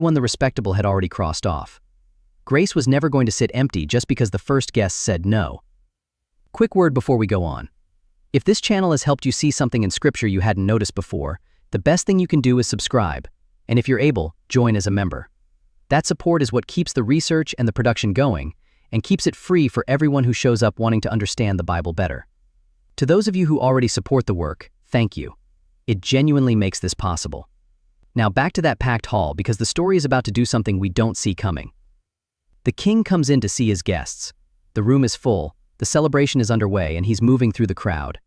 One the respectable had already crossed off. Grace was never going to sit empty just because the first guest said no. Quick word before we go on. If this channel has helped you see something in Scripture you hadn't noticed before, the best thing you can do is subscribe, and if you're able, join as a member. That support is what keeps the research and the production going, and keeps it free for everyone who shows up wanting to understand the Bible better. To those of you who already support the work, thank you. It genuinely makes this possible. Now back to that packed hall, because the story is about to do something we don't see coming. The king comes in to see his guests. The room is full, the celebration is underway, and he's moving through the crowd.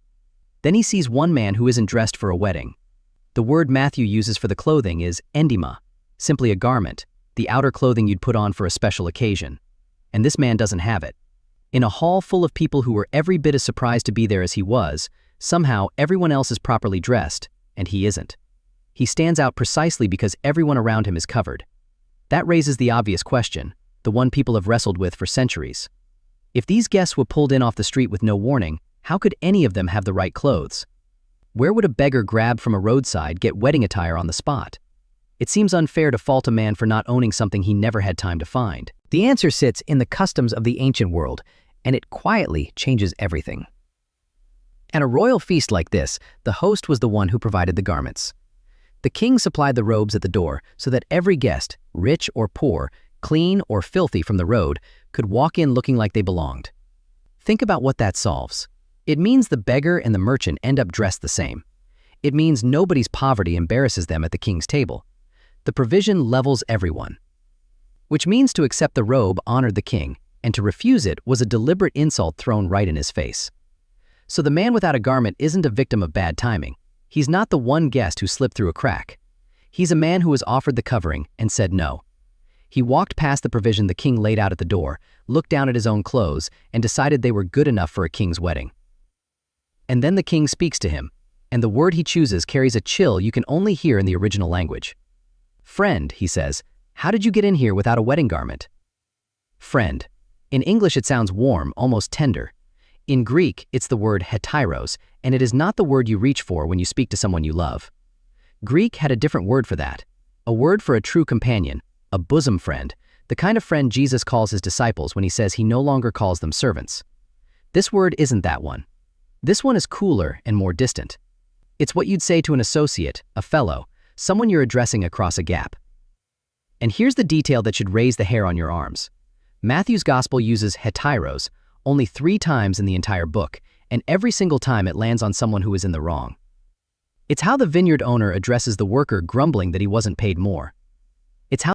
Then he sees one man who isn't dressed for a wedding. The word Matthew uses for the clothing is endima, simply a garment, the outer clothing you'd put on for a special occasion. And this man doesn't have it. In a hall full of people who were every bit as surprised to be there as he was, somehow everyone else is properly dressed, and he isn't. He stands out precisely because everyone around him is covered. That raises the obvious question, the one people have wrestled with for centuries. If these guests were pulled in off the street with no warning, how could any of them have the right clothes? Where would a beggar grabbed from a roadside get wedding attire on the spot? It seems unfair to fault a man for not owning something he never had time to find. The answer sits in the customs of the ancient world, and it quietly changes everything. At a royal feast like this, the host was the one who provided the garments. The king supplied the robes at the door so that every guest, rich or poor, clean or filthy from the road, could walk in looking like they belonged. Think about what that solves. It means the beggar and the merchant end up dressed the same. It means nobody's poverty embarrasses them at the king's table. The provision levels everyone. Which means to accept the robe honored the king, and to refuse it was a deliberate insult thrown right in his face. So the man without a garment isn't a victim of bad timing. He's not the one guest who slipped through a crack. He's a man who was offered the covering and said no. He walked past the provision the king laid out at the door, looked down at his own clothes, and decided they were good enough for a king's wedding. And then the king speaks to him, and the word he chooses carries a chill you can only hear in the original language. "Friend," he says, "how did you get in here without a wedding garment?" Friend. In English it sounds warm, almost tender. In Greek, it's the word heteros, and it is not the word you reach for when you speak to someone you love. Greek had a different word for that, a word for a true companion, a bosom friend, the kind of friend Jesus calls his disciples when he says he no longer calls them servants. This word isn't that one. This one is cooler and more distant. It's what you'd say to an associate, a fellow, someone you're addressing across a gap. And here's the detail that should raise the hair on your arms. Matthew's gospel uses heteros only 3 times in the entire book, and every single time it lands on someone who is in the wrong. It's how the vineyard owner addresses the worker grumbling that he wasn't paid more. It's how